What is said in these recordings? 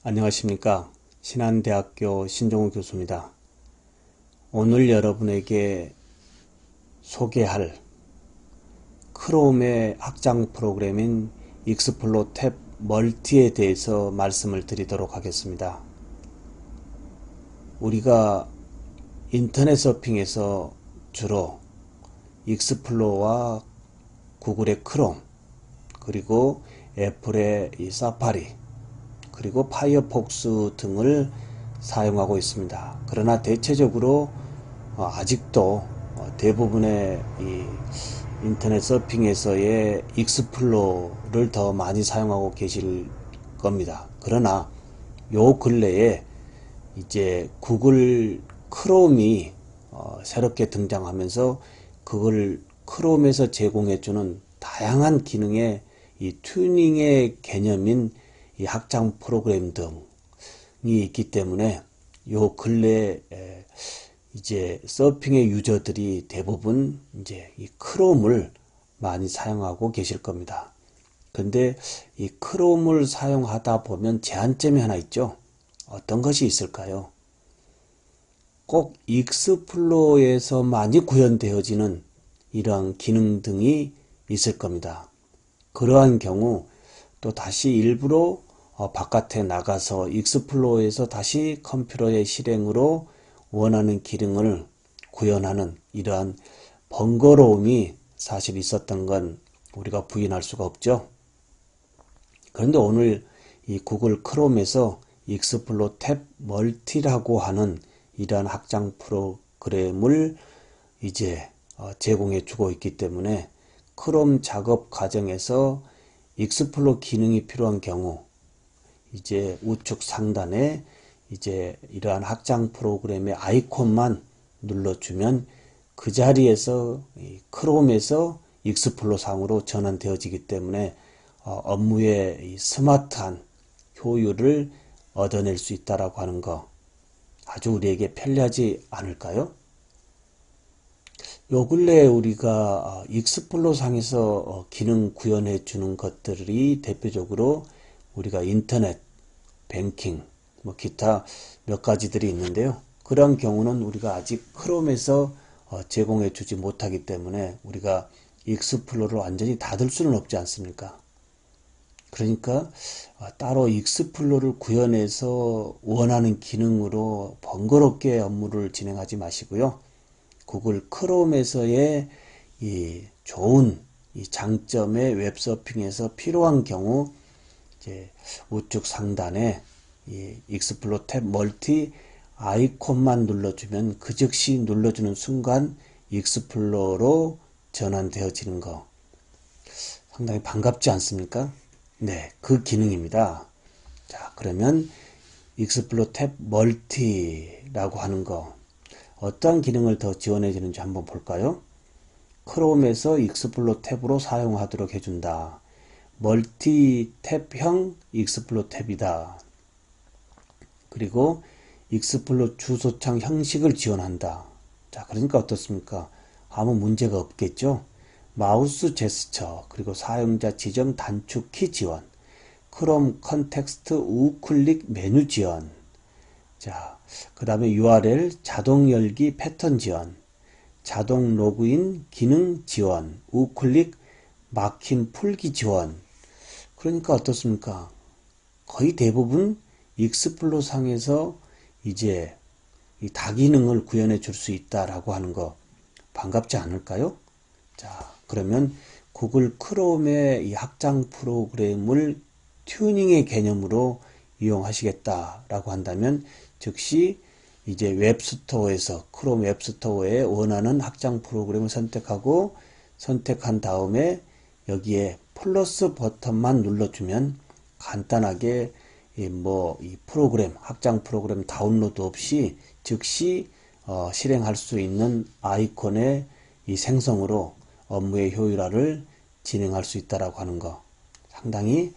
안녕하십니까. 신한대학교 신종우 교수입니다. 오늘 여러분에게 소개할 크롬의 확장 프로그램인 익스플로 탭 멀티에 대해서 말씀을 드리도록 하겠습니다. 우리가 인터넷 서핑에서 주로 익스플로어와 구글의 크롬, 그리고 애플의 이 사파리, 그리고 파이어폭스 등을 사용하고 있습니다. 그러나 대체적으로 아직도 대부분의 이 인터넷 서핑에서의 익스플로러를 더 많이 사용하고 계실 겁니다. 그러나 요 근래에 이제 구글 크롬이 새롭게 등장하면서 그걸 크롬에서 제공해주는 다양한 기능의 이 튜닝의 개념인 이 확장 프로그램 등이 있기 때문에 요 근래에 이제 서핑의 유저들이 대부분 이제 이 크롬을 많이 사용하고 계실 겁니다. 근데 이 크롬을 사용하다 보면 제한점이 하나 있죠. 어떤 것이 있을까요? 꼭 익스플로어에서만이 구현되어지는 이러한 기능 등이 있을 겁니다. 그러한 경우 또 다시 일부러 바깥에 나가서 익스플로어에서 다시 컴퓨터의 실행으로 원하는 기능을 구현하는 이러한 번거로움이 사실 있었던 건 우리가 부인할 수가 없죠. 그런데 오늘 이 구글 크롬에서 익스플로 탭 멀티라고 하는 이러한 확장 프로그램을 이제 제공해 주고 있기 때문에 크롬 작업 과정에서 익스플로 기능이 필요한 경우 이제 우측 상단에 이제 이러한 확장 프로그램의 아이콘만 눌러주면 그 자리에서 이 크롬에서 익스플로 상으로 전환되어지기 때문에 업무의 이 스마트한 효율을 얻어낼 수 있다라고 하는 거 아주 우리에게 편리하지 않을까요? 요 근래 우리가 익스플로 상에서 기능 구현해 주는 것들이 대표적으로 우리가 인터넷, 뱅킹, 뭐 기타 몇 가지들이 있는데요. 그런 경우는 우리가 아직 크롬에서 제공해 주지 못하기 때문에 우리가 익스플로를 완전히 닫을 수는 없지 않습니까? 그러니까 따로 익스플로를 구현해서 원하는 기능으로 번거롭게 업무를 진행하지 마시고요. 구글 크롬에서의 이 좋은 이 장점의 웹서핑에서 필요한 경우 이제 우측 상단에 이 익스플로 탭 멀티 아이콘만 눌러주면 그 즉시 눌러주는 순간 익스플로러로 전환되어지는 거 상당히 반갑지 않습니까? 네, 그 기능입니다. 자, 그러면 익스플로 탭 멀티라고 하는 거 어떠한 기능을 더 지원해 주는지 한번 볼까요? 크롬에서 익스플로 탭으로 사용하도록 해준다. 멀티 탭형 익스플로 탭이다. 그리고 익스플로 주소창 형식을 지원한다. 자, 그러니까 어떻습니까? 아무 문제가 없겠죠? 마우스 제스처, 그리고 사용자 지정 단축키 지원, 크롬 컨텍스트 우클릭 메뉴 지원, 자, 그 다음에 URL 자동 열기 패턴 지원, 자동 로그인 기능 지원, 우클릭 막힘 풀기 지원. 그러니까 어떻습니까? 거의 대부분 익스플로 상에서 이제 이 다기능을 구현해 줄 수 있다라고 하는 거 반갑지 않을까요? 자, 그러면 구글 크롬의 이 확장 프로그램을 튜닝의 개념으로 이용하시겠다라고 한다면 즉시 이제 웹스토어에서 크롬 웹스토어에 원하는 확장 프로그램을 선택하고 선택한 다음에 여기에 플러스 버튼만 눌러주면 간단하게 이 프로그램 확장 프로그램 다운로드 없이 즉시 실행할 수 있는 아이콘의 이 생성으로 업무의 효율화를 진행할 수 있다라고 하는 거 상당히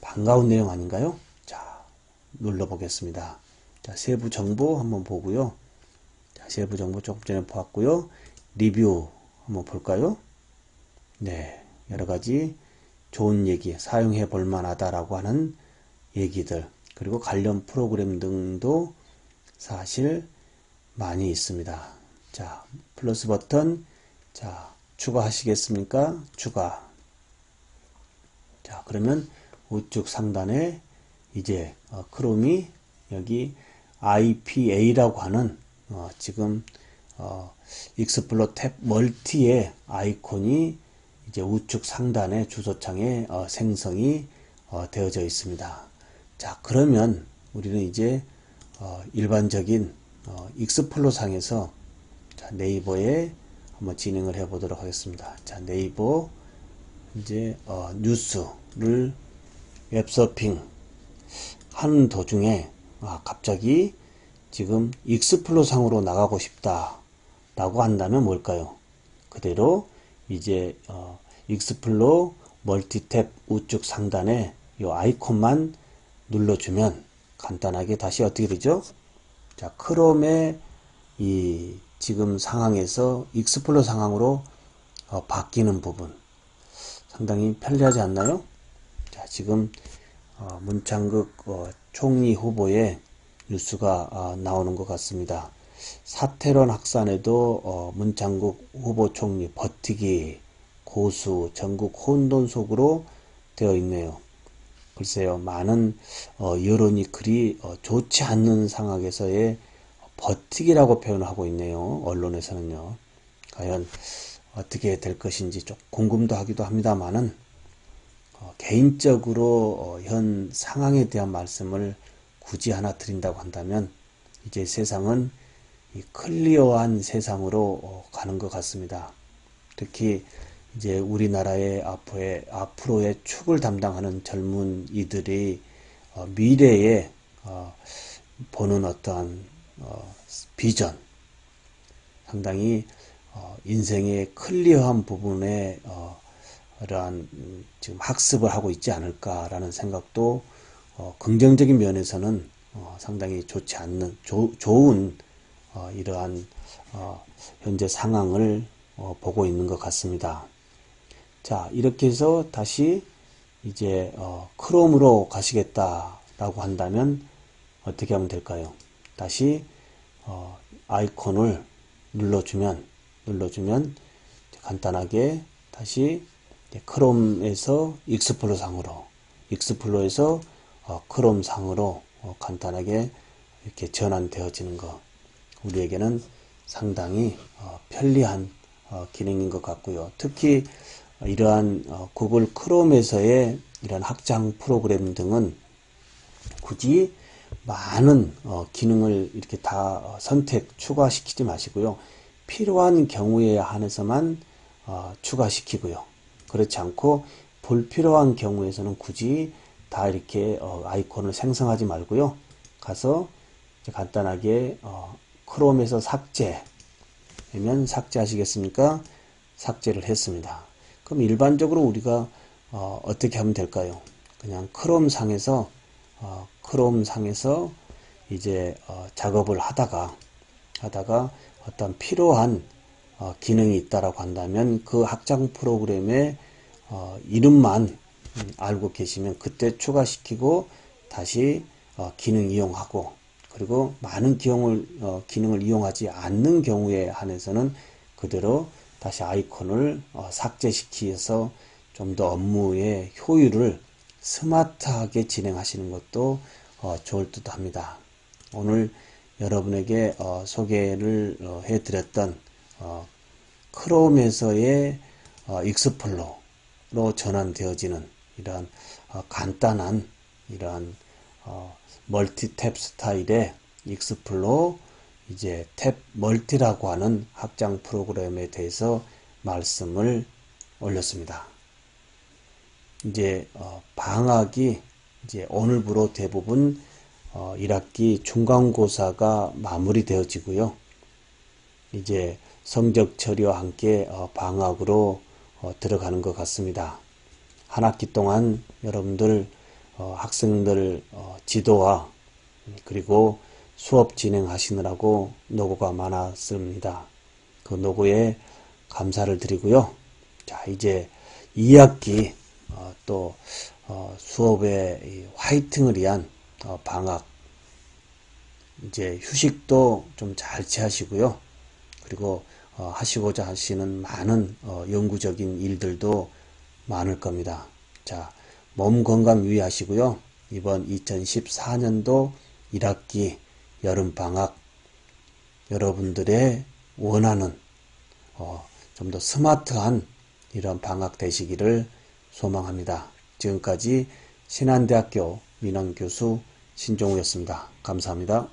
반가운 내용 아닌가요? 자, 눌러보겠습니다. 자, 세부 정보 한번 보고요. 자, 세부 정보 조금 전에 보았고요. 리뷰 한번 볼까요? 네, 여러 가지 좋은 얘기, 사용해 볼 만하다라고 하는 얘기들. 그리고 관련 프로그램 등도 사실 많이 있습니다. 자, 플러스 버튼. 자, 추가하시겠습니까? 추가. 자, 그러면 우측 상단에 이제 크롬이 여기 IPA라고 하는 지금 익스플로 탭 멀티의 아이콘이 이제 우측 상단의 주소창에 생성이 되어져 있습니다. 자, 그러면 우리는 이제 일반적인 익스플로 상에서 자, 네이버에 한번 진행을 해 보도록 하겠습니다. 자, 네이버 이제 뉴스를 웹서핑 하는 도중에 갑자기 지금 익스플로 상으로 나가고 싶다 라고 한다면 뭘까요? 그대로 이제 익스플로 멀티탭 우측 상단에 이 아이콘만 눌러주면 간단하게 다시 어떻게 되죠? 자, 크롬의 이 지금 상황에서 익스플로 상황으로 바뀌는 부분 상당히 편리하지 않나요? 자, 지금 문창극 총리 후보의 뉴스가 나오는 것 같습니다. 사퇴론 확산에도 문창국 후보 총리 버티기 고수 전국 혼돈 속으로 되어 있네요. 글쎄요, 많은 여론이 그리 좋지 않는 상황에서의 버티기라고 표현하고 있네요. 언론에서는요. 과연 어떻게 될 것인지 좀 궁금도 하기도 합니다만은 개인적으로 현 상황에 대한 말씀을 굳이 하나 드린다고 한다면 이제 세상은 이 클리어한 세상으로 가는 것 같습니다. 특히 이제 우리나라의 앞으로의 축을 담당하는 젊은이들이 미래에 보는 어떠한 비전, 상당히 인생의 클리어한 부분에 이러한 지금 학습을 하고 있지 않을까라는 생각도 긍정적인 면에서는 상당히 좋지 않는 좋은 이러한 현재 상황을 보고 있는 것 같습니다. 자, 이렇게 해서 다시 이제 크롬으로 가시겠다라고 한다면 어떻게 하면 될까요? 다시 아이콘을 눌러주면 간단하게 다시 크롬에서 익스플로 상으로, 익스플로에서 크롬 상으로 간단하게 이렇게 전환되어지는 것, 우리에게는 상당히 편리한 기능인 것 같고요. 특히 이러한 구글 크롬에서의 이런 확장 프로그램 등은 굳이 많은 기능을 이렇게 다 추가시키지 마시고요. 필요한 경우에 한해서만 추가시키고요. 그렇지 않고 불필요한 경우에서는 굳이 다 이렇게 아이콘을 생성하지 말고요. 가서 간단하게 크롬에서 삭제하면 삭제하시겠습니까? 삭제를 했습니다. 그럼 일반적으로 우리가 어떻게 하면 될까요? 그냥 크롬 상에서 이제 작업을 하다가 어떤 필요한 기능이 있다라고 한다면 그 확장 프로그램의 이름만 알고 계시면 그때 추가시키고 다시 기능 이용하고, 그리고 많은 기능을 이용하지 않는 경우에 한해서는 그대로 다시 아이콘을 삭제시켜서 좀 더 업무의 효율을 스마트하게 진행하시는 것도 좋을 듯 합니다. 오늘 여러분에게 소개를 해드렸던 크롬에서의 익스플로러로 전환되어지는 이러한 간단한 이러한 멀티 탭 스타일의 익스플로 이제 탭 멀티라고 하는 확장 프로그램에 대해서 말씀을 올렸습니다. 이제 방학이 이제 오늘부로 대부분 1학기 중간고사가 마무리되어지고요. 이제 성적 처리와 함께 방학으로 들어가는 것 같습니다. 한 학기 동안 여러분들 학생들 지도와 그리고 수업 진행하시느라고 노고가 많았습니다. 그 노고에 감사를 드리고요. 자, 이제 2학기 또 수업의 화이팅을 위한 방학, 이제 휴식도 좀 잘 취하시고요. 그리고 하시고자 하시는 많은 영구적인 일들도 많을 겁니다. 자, 몸 건강 유의하시고요. 이번 2014년도 1학기 여름방학 여러분들의 원하는 좀 더 스마트한 이런 방학 되시기를 소망합니다. 지금까지 신한대학교 민원교수 신종우였습니다. 감사합니다.